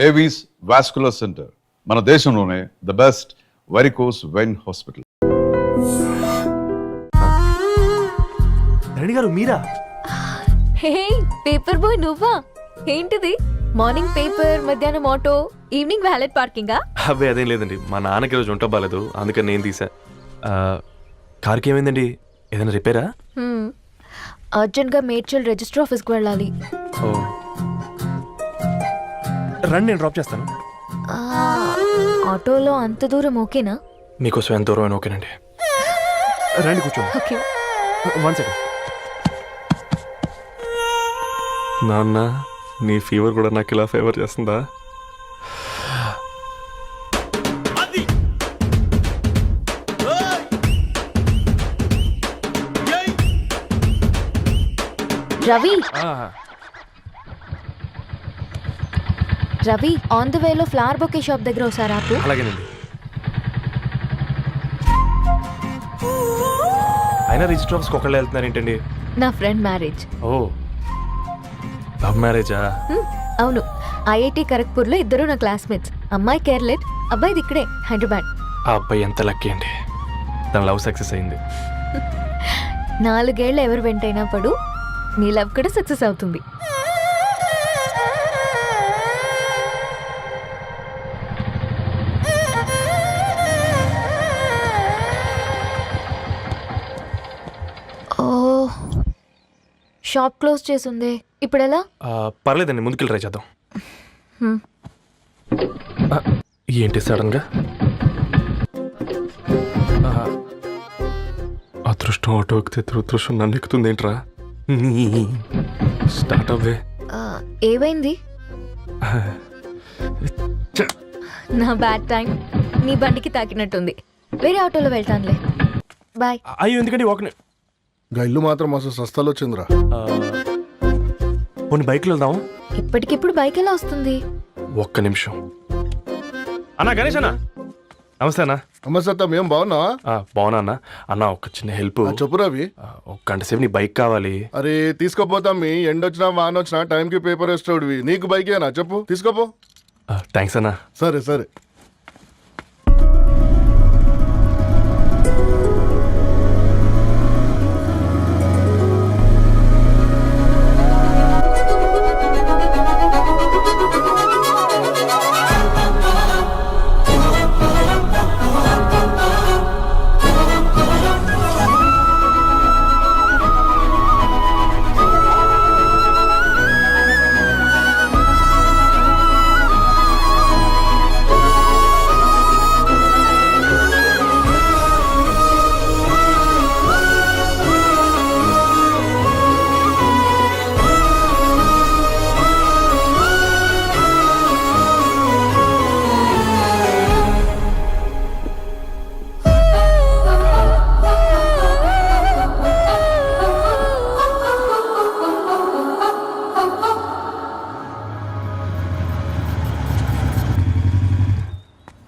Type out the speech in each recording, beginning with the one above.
Avis vascular centre, మన దేశంలోనే the best varicose vein hospital. Reddy గారు మీరా? హే పేపర్ బాయ్ నువ్వా? ఏంటిది మార్నింగ్ పేపర్, మధ్యాహ్నం ఆటో, ఈవినింగ్ వ్యాలెట్ పార్కింగా? అబ్బే అదేం లేదండి, మా నాన్నకి రోజు ఉంట బాగాలేదు, అందుకని నేను తీసా. కార్కి ఏమైందండి? ఏదైనా రిపేరా? అర్జెంట్ గా మేడ్చల్ రిజిస్టర్ ఆఫీస్ కు వెళ్ళాలి. ఓ రండి, నేను డ్రాప్ చేస్తాను. ఆటోలో అంత దూరం ఓకేనా? మీకోసం ఎంత దూరం అయినా ఓకేనండి. రండి కూర్చోండి. ఓకే. 1 సెకండ్. నాన్న, నీ ఫీవర్ కూడా నాకు ఇలా ఫేవర్ చేస్తుందా? రవి రవి ఆన్ ద వేలో ఫ్లవర్ బొకే షాప్ దగ్గర ఒకసారి ఆపు. అలాగేనండి. అయినా రిజిస్టర్ ఆఫీస్కి ఒకళ్ళు వెళ్తున్నారు ఏంటండి? నా ఫ్రెండ్ మ్యారేజ్. ఓ లవ్ మ్యారేజా? అవును, ఐఐటి ఖరగ్పూర్ లో ఇద్దరు నా క్లాస్మేట్స్. అమ్మాయి కేర్లెట్, అబ్బాయిది ఇక్కడే హైదరాబాద్. ఆ అబ్బాయి ఎంత లక్కీ అండి, తన లవ్ సక్సెస్ అయింది. 4 ఏళ్ళు ఎవరు వెంటైనా పడు, నీ లవ్ కూడా సక్సెస్ అవుతుంది. ఓ షాప్ క్లోజ్ చేసింది, ఇప్పుడు ఎలా? పర్లేదండి, ముందుకెళ్ళి ట్రై చేద్దాం. ఏంటి సడన్ గా? అదృష్టం ఆటో ఎక్కితే దురదృష్టం నన్ను ఎక్కుతుంది ఏంట్రా? స్టార్ట్ అవ్వే. ఏమైంది? నా బ్యాడ్ టైం నీ బండికి తాకినట్టుంది. వేరే ఆటోలో వెళ్తానులే, బాయ్. అయ్యో ఎందుకండి ఒక ఇల్లు మాత్రం అసలు సస్తాలో వచ్చిందిరా. కొన్ని బైక్లో వెళ్దాం. ఇప్పటికిప్పుడు బైక్ ఎలా వస్తుంది? ఒక్క నిమిషం. అన్నా గణేష్ అన్న, నమస్తే అన్న. నమస్తే, ఏం బాగున్నావా? బాగున్నా అన్న. అన్న ఒక చిన్న హెల్ప్. చెప్పు రవి. ఒక గంట సేపు నీ బైక్ కావాలి. అరే తీసుకోపోతాం, మీ ఎండొచ్చినా వానొచ్చినా టైంకి పేపర్ వేస్తాడువి. నీకు బైకేనా? చెప్పు, తీసుకోపో. థ్యాంక్స్ అన్న. సరే సరే.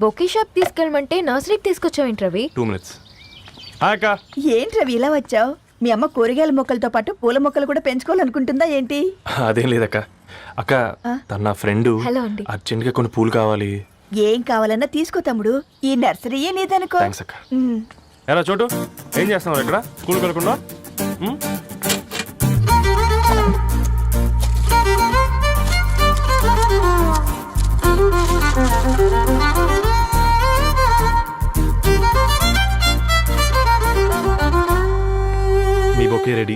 బొకే షాప్ తీసుకెళ్ళమంటే నర్సరీకి తీసుకొచ్చావేంటి రవి? 2 minutes. అక్క, ఏంటి రవి ఇలా వచ్చావు? మీ అమ్మ కూరగాయల మొక్కలతో పాటు పూల మొక్కలు కూడా పెంచుకోవాలనుకుంటుందా ఏంటి? అదేం లేదక్క. అక్క, తన నా ఫ్రెండ్ హలో అండి. అర్జెంట్ గా కొన్ని పూలు కావాలి. ఏం కావాలన్నా తీసుకో తమ్ముడు, ఈ నర్సరీయే నీదనుకో. థ్యాంక్స్ అక్క. ఎలా చోటు, ఏం చేస్తున్నావు ఇక్కడ? స్కూల్ కలకుండా? మీ bouquet ready.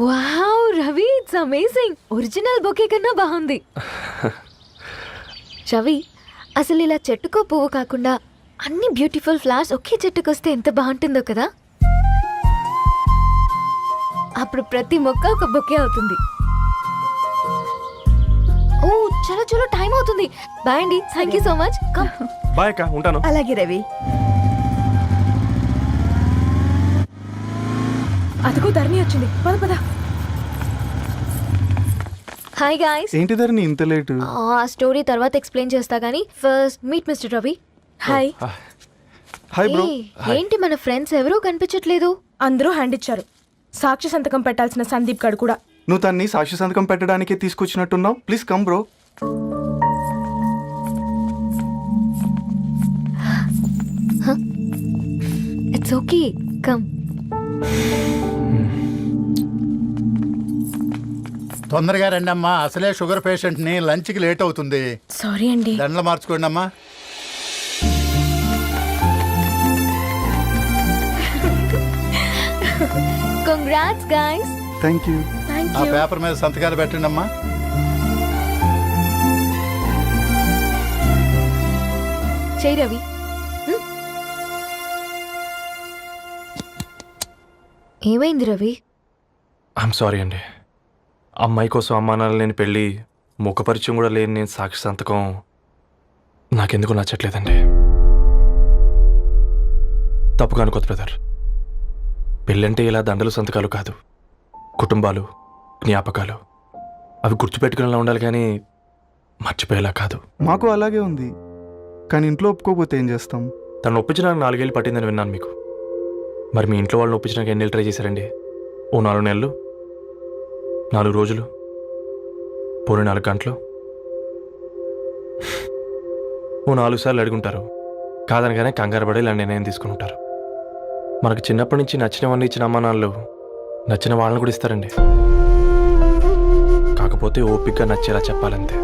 Wow Ravi, it's amazing. Original bouquet కన్నా బాగుంది. రవి, అసలు ఇలా చెట్టుకో పువ్వు కాకుండా అన్ని బ్యూటిఫుల్ ఫ్లవర్స్ ఒకే చెట్టుకు వస్తే ఎంత బాగుంటుందో కదా. అప్పుడు ప్రతి మొక్క ఒక బొకే అవుతుంది. ఓ చలో చలో, టైం అవుతుంది. బాయ్ అండి, thank you so much. Come. Bye అక్క, ఉంటాను. అలాగే రవి. అదిగో ధరణి వచ్చింది, పద పద. Hi guys. ఏంటి ధరణి ఇంత లేట్? ఆ స్టోరీ తర్వాత ఎక్స్ప్లెయిన్ చేస్తా గానీ first meet mister Ravi. Hi. Hi bro. ఏంటి మన ఫ్రెండ్స్ ఎవరూ కనిపించట్లేదు? అందరూ హ్యాండ్ ఇచ్చారు. సాక్షి సంతకం పెట్టాల్సిన సందీప్ గడు కూడా. నువ్వు తన్ని సాక్షి సంతకం పెట్టడానికే తీసుకొచ్చినట్టున్నావు. Please come bro. It's okay, come. తొందరగా రండి అమ్మా, అసలే షుగర్ పేషెంట్ ని, లంచ్ కి లేట్ అవుతుంది. సారీ అండి. దండలు మార్చుకోండి అమ్మా. Congrats guys. Thank you. Thank uh you. Paper మీద సంతకాలు పెట్టండి అమ్మా. చెయ్ రవి. ఏమైంది రవి? ఐఎమ్ సారీ అండి. అమ్మాయి కోసం అమ్మానాలు లేని పెళ్ళి, ముఖపరిచయం కూడా లేని నేను సాక్షి సంతకం నాకెందుకు నచ్చట్లేదండి. తప్పుగా అనుకోదు బ్రదర్. పెళ్ళంటే ఇలా దండలు సంతకాలు కాదు, కుటుంబాలు, జ్ఞాపకాలు. అవి గుర్తుపెట్టుకునేలా ఉండాలి కానీ మర్చిపోయేలా కాదు. మాకు అలాగే ఉంది, కానీ ఇంట్లో ఒప్పుకోకపోతే ఏం చేస్తాం? తను ఒప్పించడానికి 4 ఏళ్ళు పట్టిందని విన్నాను మీకు. మరి మీ ఇంట్లో వాళ్ళని ఒప్పించడానికి ఎన్ని ట్రై చేశారండి? ఓ 4 నెలలు, 4 రోజులు, పోనీ 4 గంటలు, ఓ 4 సార్లు అడుగుంటారు. కాదనగానే కంగారు పడి ఇలా నిర్ణయం తీసుకుని ఉంటారు. మనకు చిన్నప్పటి నుంచి నచ్చినవన్నీ ఇచ్చిన అమ్మా నాన్నలు నచ్చిన వాళ్ళని కూడా ఇస్తారండి. కాకపోతే ఓపికగా నచ్చేలా చెప్పాలంతే.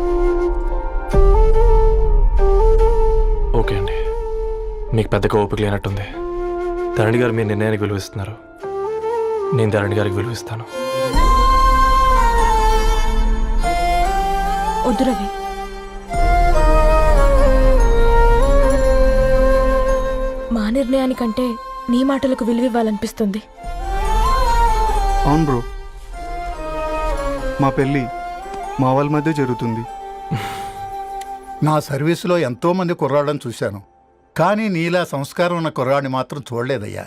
ఓకే అండి, మీకు పెద్దగా ఓపిక లేనట్టుంది. ధరణి గారు మీ నిర్ణయానికి విలువిస్తున్నారు, నేను ధరణి గారికి విలువిస్తాను. వద్దు రవి. మా నిర్ణయానికంటే నీ మాటలకు విలువివ్వాలనిపిస్తుంది. అవును బ్రో, మా పెళ్ళి మా వాళ్ళ మధ్య జరుగుతుంది. నా సర్వీసులో ఎంతో మంది కుర్రాళ్ళని చూశాను, కానీ నీలా సంస్కారం ఉన్న కుర్రాడిని మాత్రం చూడలేదయ్యా.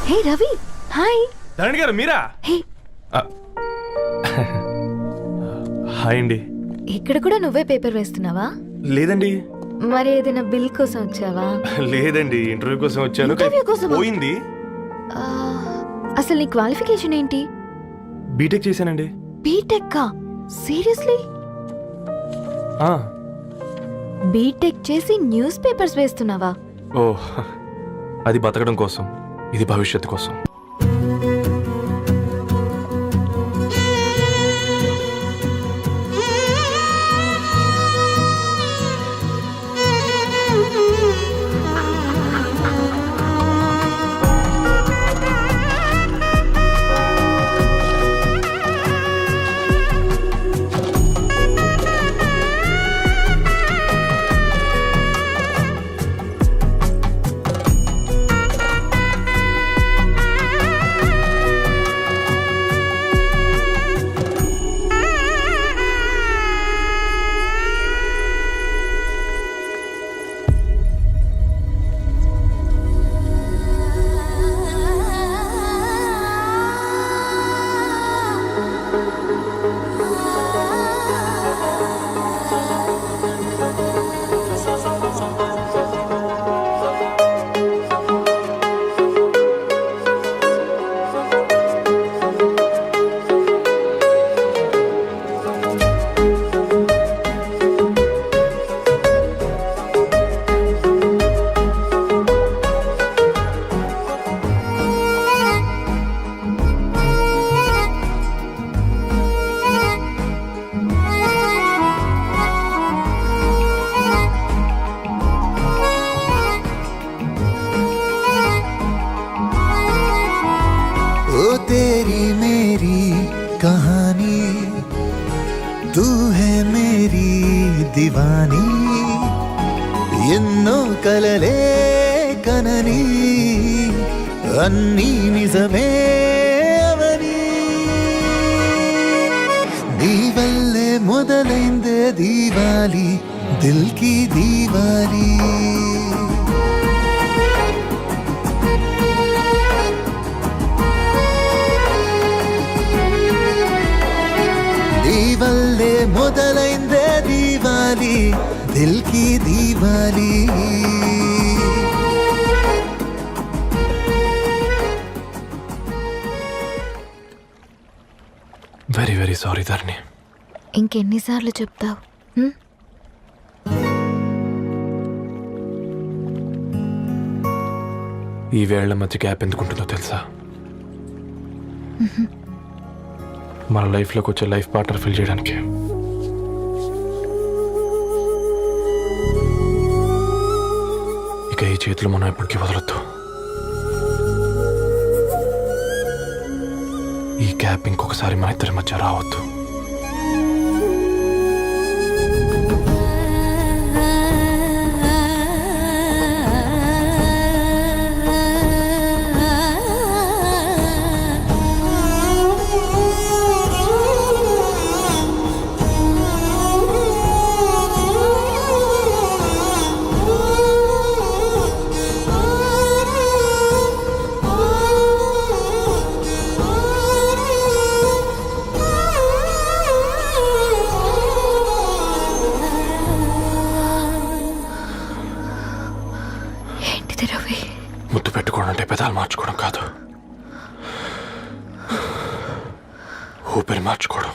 హే రవి, హాయ్. ధరణి గారు మీరా? హే, హాయ్ అండి. ఇక్కడ కూడా నువ్వే పేపర్ వేస్తున్నావా? లేదండి. మరి ఏదైనా బిల్ కోసం వచ్చావా? లేదండి, ఇంటర్వ్యూ కోసం వచ్చాను. ఇంటర్వ్యూ కోసమా? పోయింది. ఆ, అసలు నీ క్వాలిఫికేషన్ ఏంటి? బీటెక్ చేశానండి. బీటెక్? సీరియస్లీ? బీటెక్ చేసి న్యూస్ పేపర్స్ వేస్తున్నావా? ఓ, అది బతకడం కోసం, ఇది భవిష్యత్తు కోసం. तेरी मेरी कहानी, तू है मेरी दीवानी, ఎన్నో కలలే కనని అన్నీ నిజమే అవని, నీ వల్లే మొదలైందే దీవాలి, దిల్ కి దీవాలి. వల్లే మొదలైందే దీవ దిల్ కి దీవాలి. వెరీ వెరీ సారీ ధరణి. ఇంకెన్నిసార్లు చెప్తావు? ఈ వేళ్ల మధ్య గ్యాప్ ఎందుకుంటుందో తెలుసా? మన లైఫ్లోకి వచ్చే లైఫ్ పార్ట్నర్ ఫిల్ చేయడానికి. ఇక ఈ చేతులు మనం ఎప్పటికీ వదలొద్దు. ఈ గ్యాప్ ఇంకొకసారి మన ఇద్దరి మధ్య రావద్దు. ఏంటిది రవి? ముద్దు పెట్టుకోవడం అంటే పెదాలు మార్చుకోవడం కాదు, ఊపిరి మార్చుకోవడం.